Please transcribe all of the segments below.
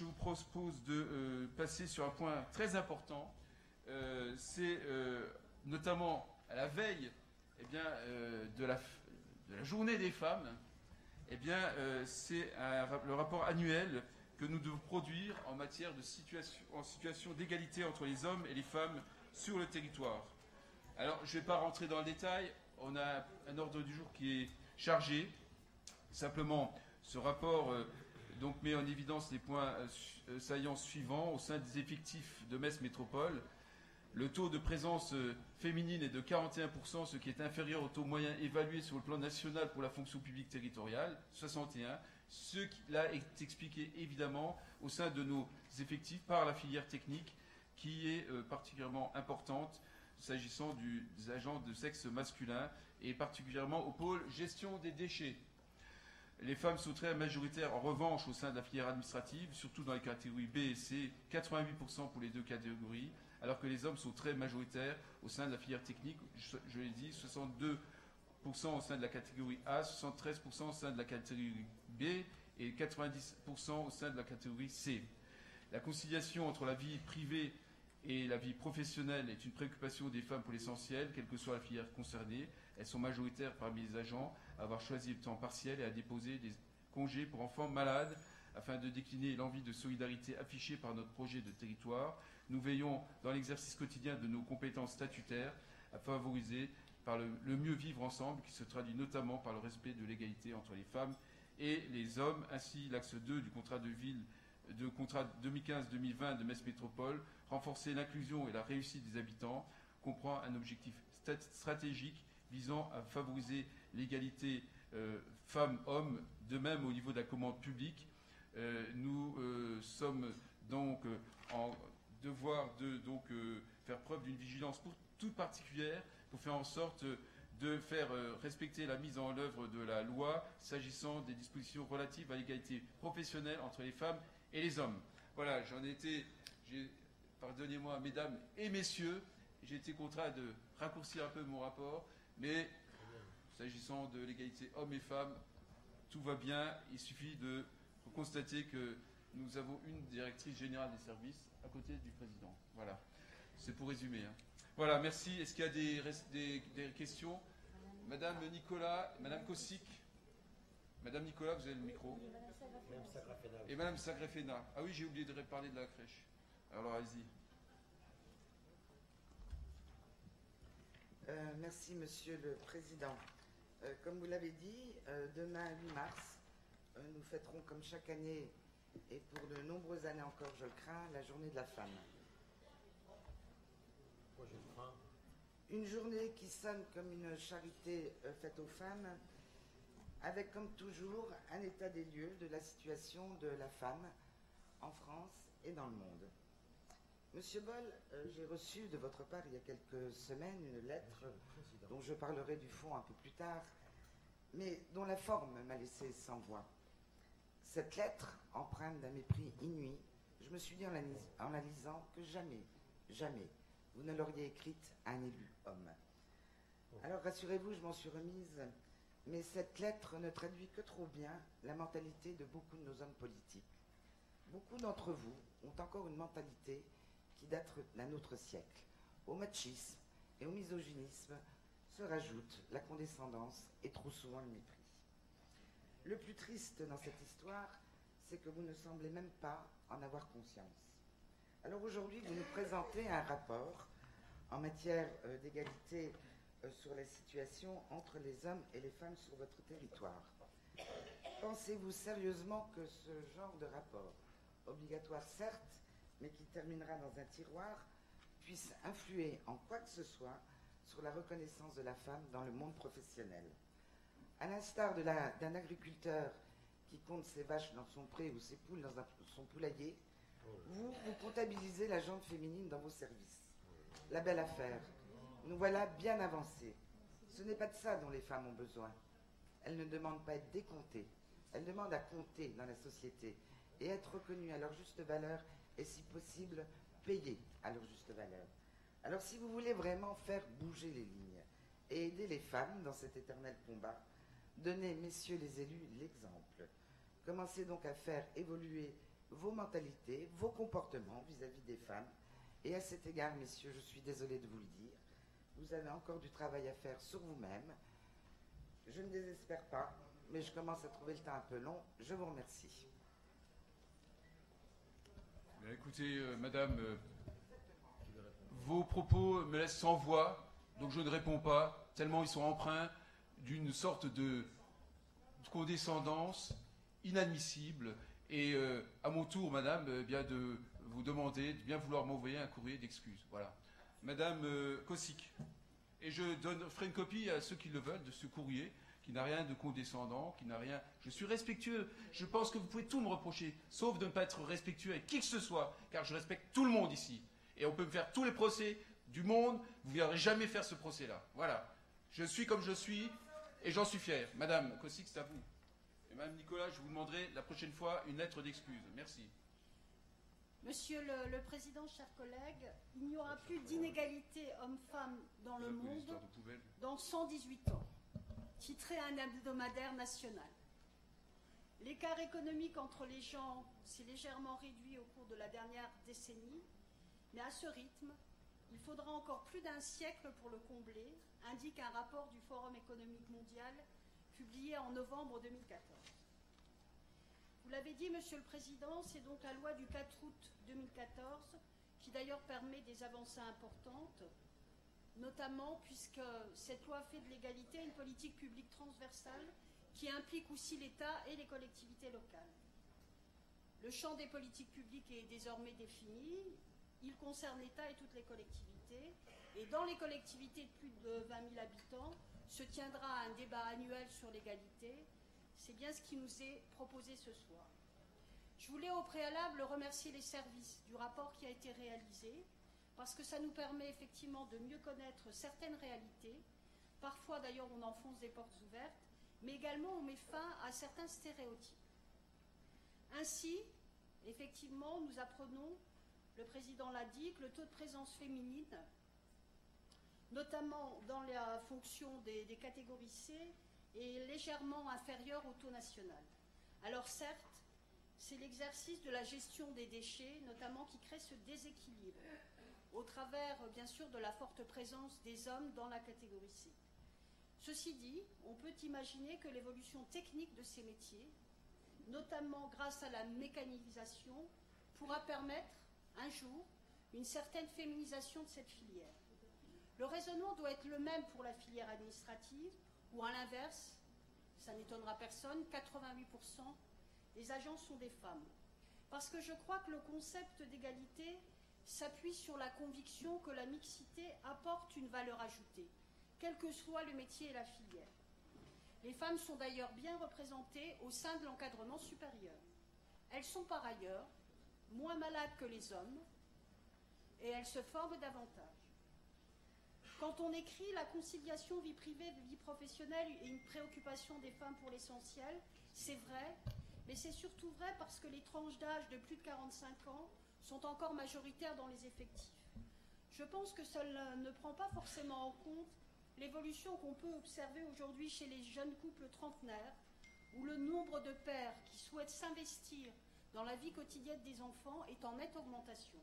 je vous propose de passer sur un point très important. C'est notamment à la veille de la journée des femmes. C'est le rapport annuel que nous devons produire en matière de situation d'égalité entre les hommes et les femmes sur le territoire. Alors, je ne vais pas rentrer dans le détail. On a un ordre du jour qui est chargé. Simplement, ce rapport met en évidence les points saillants suivants. Au sein des effectifs de Metz Métropole, le taux de présence féminine est de 41%, ce qui est inférieur au taux moyen évalué sur le plan national pour la fonction publique territoriale, 61%. Ce qui là est expliqué évidemment au sein de nos effectifs par la filière technique, qui est particulièrement importante s'agissant des agents de sexe masculin et particulièrement au pôle gestion des déchets. Les femmes sont très majoritaires en revanche au sein de la filière administrative, surtout dans les catégories B et C, 88% pour les deux catégories, alors que les hommes sont très majoritaires au sein de la filière technique, je l'ai dit, 62% au sein de la catégorie A, 73% au sein de la catégorie B et 90% au sein de la catégorie C. La conciliation entre la vie privée et la vie professionnelle est une préoccupation des femmes pour l'essentiel, quelle que soit la filière concernée. Elles sont majoritaires parmi les agents à avoir choisi le temps partiel et à déposer des congés pour enfants malades afin de décliner l'envie de solidarité affichée par notre projet de territoire. Nous veillons dans l'exercice quotidien de nos compétences statutaires à favoriser par le mieux vivre ensemble, qui se traduit notamment par le respect de l'égalité entre les femmes et les hommes. Ainsi, l'axe 2 du contrat de ville de contrat 2015-2020 de Metz Métropole, renforcer l'inclusion et la réussite des habitants, comprend un objectif stratégique visant à favoriser l'égalité femmes-hommes, de même au niveau de la commande publique. Nous sommes donc en devoir de faire preuve d'une vigilance toute particulière pour faire en sorte de faire respecter la mise en œuvre de la loi s'agissant des dispositions relatives à l'égalité professionnelle entre les femmes et les hommes. Voilà, pardonnez-moi, mesdames et messieurs, j'ai été contraint de raccourcir un peu mon rapport, mais s'agissant de l'égalité hommes et femmes, tout va bien. Il suffit de constater que nous avons une directrice générale des services à côté du président. Voilà, c'est pour résumer. Hein. Voilà, merci. Est-ce qu'il y a des questions? Madame Nicolas, Madame Kossik. Madame Nicolas, vous avez le micro. Et Madame Sagrefena. Ah oui, j'ai oublié de parler de la crèche. Alors, allez-y. Merci, Monsieur le Président. Comme vous l'avez dit, demain, 8 mars, nous fêterons, comme chaque année, et pour de nombreuses années encore, je le crains, la journée de la femme. Moi, je le crains. Une journée qui sonne comme une charité faite aux femmes, avec, comme toujours, un état des lieux de la situation de la femme en France et dans le monde. Monsieur Boll, j'ai reçu de votre part il y a quelques semaines une lettre dont je parlerai du fond un peu plus tard, mais dont la forme m'a laissé sans voix. Cette lettre, empreinte d'un mépris inouï, je me suis dit en la lisant que jamais, jamais, vous ne l'auriez écrite à un élu homme. Alors rassurez-vous, je m'en suis remise, mais cette lettre ne traduit que trop bien la mentalité de beaucoup de nos hommes politiques. Beaucoup d'entre vous ont encore une mentalité qui date d'un autre siècle. Au machisme et au misogynisme se rajoute la condescendance et trop souvent le mépris. Le plus triste dans cette histoire, c'est que vous ne semblez même pas en avoir conscience. Alors aujourd'hui, vous nous présentez un rapport en matière d'égalité sur la situation entre les hommes et les femmes sur votre territoire. Pensez-vous sérieusement que ce genre de rapport, obligatoire certes, mais qui terminera dans un tiroir, puisse influer en quoi que ce soit sur la reconnaissance de la femme dans le monde professionnel? À l'instar d'un agriculteur qui compte ses vaches dans son pré ou ses poules dans son poulailler, vous comptabilisez la jante féminine dans vos services. La belle affaire. Nous voilà bien avancés. Ce n'est pas de ça dont les femmes ont besoin. Elles ne demandent pas à être décomptées. Elles demandent à compter dans la société et être reconnues à leur juste valeur et, si possible, payées à leur juste valeur. Alors, si vous voulez vraiment faire bouger les lignes et aider les femmes dans cet éternel combat, donnez, messieurs les élus, l'exemple. Commencez donc à faire évoluer vos mentalités, vos comportements vis-à-vis des femmes. Et à cet égard, messieurs, je suis désolée de vous le dire, vous avez encore du travail à faire sur vous-même. Je ne désespère pas, mais je commence à trouver le temps un peu long. Je vous remercie. Bien, écoutez, madame, vos propos me laissent sans voix, donc je ne réponds pas, tellement ils sont empreints d'une sorte de condescendance inadmissible. Et à mon tour, madame, bien de vous demander de bien vouloir m'envoyer un courrier d'excuses. Voilà. Madame Kosic. Et je ferai une copie à ceux qui le veulent de ce courrier, qui n'a rien de condescendant, qui n'a rien... Je suis respectueux. Je pense que vous pouvez tout me reprocher, sauf de ne pas être respectueux avec qui que ce soit, car je respecte tout le monde ici. Et on peut me faire tous les procès du monde, vous ne viendrez jamais faire ce procès-là. Voilà. Je suis comme je suis, et j'en suis fier. Madame Kosic, c'est à vous. Et Madame Nicolas, je vous demanderai la prochaine fois une lettre d'excuse. Merci. Monsieur le Président, chers collègues, il n'y aura plus d'inégalité homme-femme dans le monde dans 118 ans, titré un hebdomadaire national. L'écart économique entre les gens s'est légèrement réduit au cours de la dernière décennie, mais à ce rythme, il faudra encore plus d'un siècle pour le combler, indique un rapport du Forum économique mondial publié en novembre 2014. Vous l'avez dit, Monsieur le Président, c'est donc la loi du 4 août 2014 qui d'ailleurs permet des avancées importantes, notamment puisque cette loi fait de l'égalité une politique publique transversale qui implique aussi l'État et les collectivités locales. Le champ des politiques publiques est désormais défini, il concerne l'État et toutes les collectivités, et dans les collectivités de plus de 20 000 habitants se tiendra un débat annuel sur l'égalité. C'est bien ce qui nous est proposé ce soir. Je voulais au préalable remercier les services du rapport qui a été réalisé, parce que ça nous permet effectivement de mieux connaître certaines réalités. Parfois d'ailleurs on enfonce des portes ouvertes, mais également on met fin à certains stéréotypes. Ainsi, effectivement, nous apprenons, le Président l'a dit, que le taux de présence féminine, notamment dans la fonction des catégories C, est légèrement inférieur au taux national. Alors certes, c'est l'exercice de la gestion des déchets, notamment, qui crée ce déséquilibre, au travers, bien sûr, de la forte présence des hommes dans la catégorie C. Ceci dit, on peut imaginer que l'évolution technique de ces métiers, notamment grâce à la mécanisation, pourra permettre, un jour, une certaine féminisation de cette filière. Le raisonnement doit être le même pour la filière administrative, ou à l'inverse, ça n'étonnera personne, 88% des agents sont des femmes. Parce que je crois que le concept d'égalité s'appuie sur la conviction que la mixité apporte une valeur ajoutée, quel que soit le métier et la filière. Les femmes sont d'ailleurs bien représentées au sein de l'encadrement supérieur. Elles sont par ailleurs moins malades que les hommes et elles se forment davantage. Quand on écrit la conciliation vie privée, vie professionnelle est une préoccupation des femmes pour l'essentiel, c'est vrai, mais c'est surtout vrai parce que les tranches d'âge de plus de 45 ans sont encore majoritaires dans les effectifs. Je pense que cela ne prend pas forcément en compte l'évolution qu'on peut observer aujourd'hui chez les jeunes couples trentenaires, où le nombre de pères qui souhaitent s'investir dans la vie quotidienne des enfants est en nette augmentation.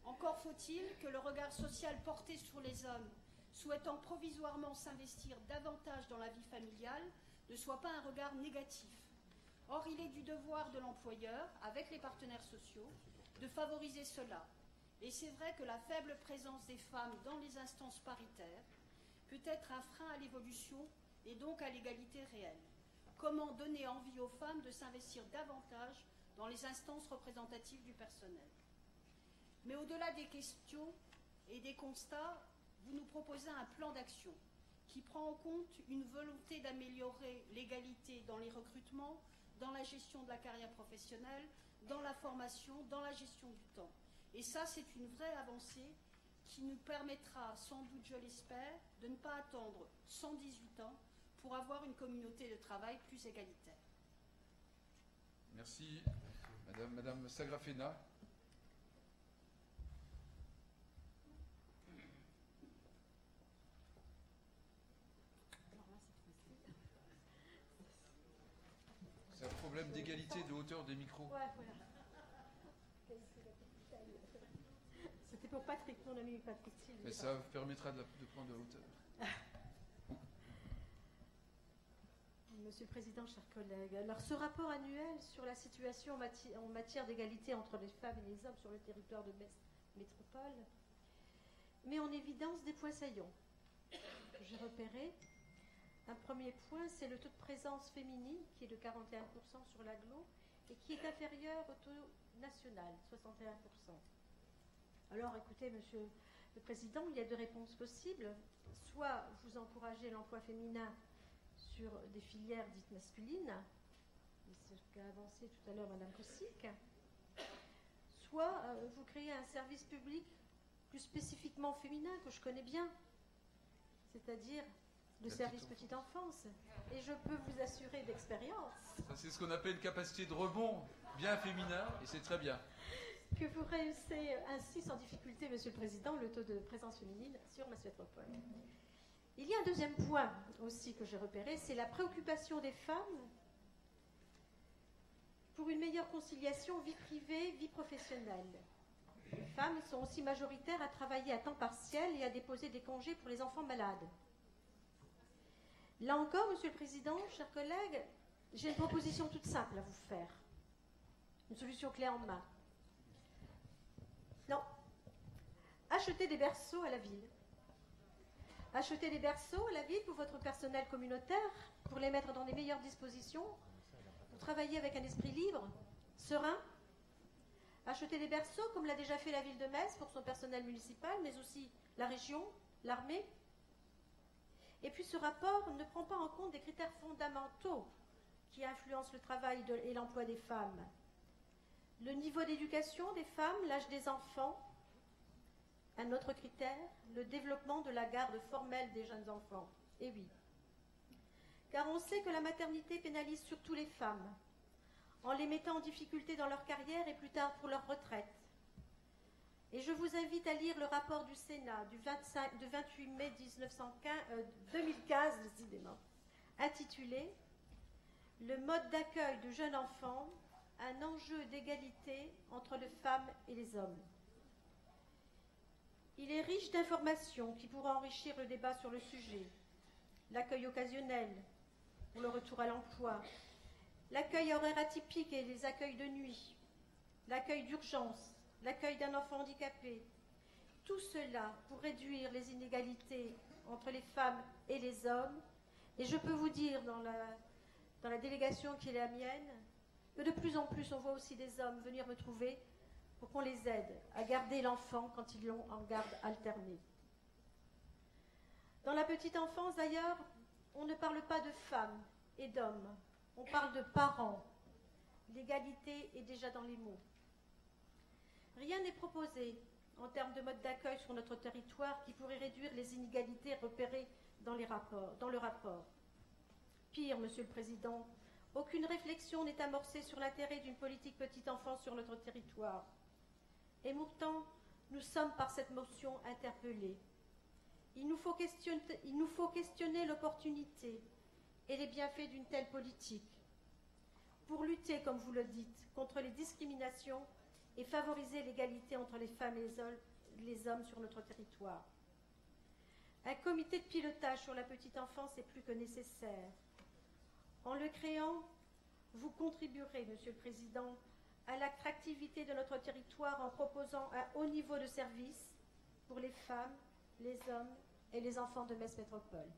Encore faut-il que le regard social porté sur les hommes souhaitant provisoirement s'investir davantage dans la vie familiale ne soit pas un regard négatif. Or, il est du devoir de l'employeur, avec les partenaires sociaux, de favoriser cela. Et c'est vrai que la faible présence des femmes dans les instances paritaires peut être un frein à l'évolution et donc à l'égalité réelle. Comment donner envie aux femmes de s'investir davantage dans les instances représentatives du personnel? Mais au-delà des questions et des constats, vous nous proposez un plan d'action qui prend en compte une volonté d'améliorer l'égalité dans les recrutements, dans la gestion de la carrière professionnelle, dans la formation, dans la gestion du temps. Et ça, c'est une vraie avancée qui nous permettra, sans doute, je l'espère, de ne pas attendre 118 ans pour avoir une communauté de travail plus égalitaire. Merci. Madame Sagrafena. C'est un problème d'égalité de hauteur des micros. Ouais, voilà. C'était pour Patrick, mon ami Patrick. Mais ça vous permettra de prendre de la hauteur. Monsieur le Président, chers collègues, alors ce rapport annuel sur la situation en matière d'égalité entre les femmes et les hommes sur le territoire de Metz Métropole met en évidence des points saillants que j'ai repérés. Un premier point, c'est le taux de présence féminine qui est de 41% sur l'agglo et qui est inférieur au taux national, 61%. Alors écoutez, Monsieur le Président, il y a deux réponses possibles. Soit vous encouragez l'emploi féminin sur des filières dites masculines, c'est ce qu'a avancé tout à l'heure Madame Kossik, soit vous créez un service public plus spécifiquement féminin que je connais bien, c'est-à-dire le service petite enfance. Et je peux vous assurer d'expérience. Ça, c'est ce qu'on appelle une capacité de rebond bien féminin, et c'est très bien. Que vous réussissez ainsi sans difficulté, Monsieur le Président, le taux de présence féminine sur Metz Métropole. Il y a un deuxième point aussi que j'ai repéré, c'est la préoccupation des femmes pour une meilleure conciliation vie privée, vie professionnelle. Les femmes sont aussi majoritaires à travailler à temps partiel et à déposer des congés pour les enfants malades. Là encore, Monsieur le Président, chers collègues, j'ai une proposition toute simple à vous faire. Une solution clé en main. Non. Achetez des berceaux à la ville. Achetez des berceaux à la ville pour votre personnel communautaire, pour les mettre dans les meilleures dispositions, pour travailler avec un esprit libre, serein. Achetez des berceaux, comme l'a déjà fait la ville de Metz pour son personnel municipal, mais aussi la région, l'armée. Et puis ce rapport ne prend pas en compte des critères fondamentaux qui influencent le travail et l'emploi des femmes. Le niveau d'éducation des femmes, l'âge des enfants. Un autre critère, le développement de la garde formelle des jeunes enfants. Et oui. Car on sait que la maternité pénalise surtout les femmes, en les mettant en difficulté dans leur carrière et plus tard pour leur retraite. Et je vous invite à lire le rapport du Sénat du 28 mai 2015, décidément, intitulé « Le mode d'accueil de jeunes enfants, un enjeu d'égalité entre les femmes et les hommes ». Il est riche d'informations qui pourront enrichir le débat sur le sujet. L'accueil occasionnel pour le retour à l'emploi, l'accueil horaire atypique et les accueils de nuit, l'accueil d'urgence, l'accueil d'un enfant handicapé. Tout cela pour réduire les inégalités entre les femmes et les hommes. Et je peux vous dire, dans la délégation qui est la mienne, que de plus en plus on voit aussi des hommes venir me trouver pour qu'on les aide à garder l'enfant quand ils l'ont en garde alternée. Dans la petite enfance, d'ailleurs, on ne parle pas de femmes et d'hommes, on parle de parents. L'égalité est déjà dans les mots. Rien n'est proposé en termes de mode d'accueil sur notre territoire qui pourrait réduire les inégalités repérées dans le rapport. Pire, Monsieur le Président, aucune réflexion n'est amorcée sur l'intérêt d'une politique petite enfance sur notre territoire. Et pourtant, nous sommes par cette motion interpellés. Il nous faut questionner l'opportunité et les bienfaits d'une telle politique pour lutter, comme vous le dites, contre les discriminations et favoriser l'égalité entre les femmes et les hommes sur notre territoire. Un comité de pilotage sur la petite enfance est plus que nécessaire. En le créant, vous contribuerez, Monsieur le Président, à l'attractivité de notre territoire en proposant un haut niveau de service pour les femmes, les hommes et les enfants de Metz Métropole.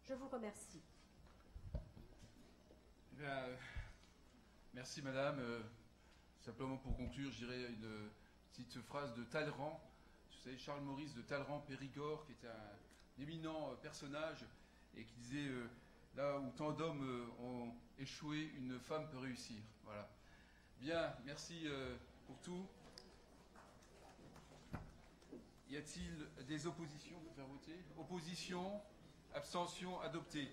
Je vous remercie. Bien, merci Madame. Simplement pour conclure, je dirais une petite phrase de Talleyrand. Vous savez, Charles Maurice de Talleyrand-Périgord, qui était un éminent personnage et qui disait là où tant d'hommes ont échoué, une femme peut réussir. Voilà. Bien, merci pour tout. Y a-t-il des oppositions pour faire voter? Opposition, abstention, adopté.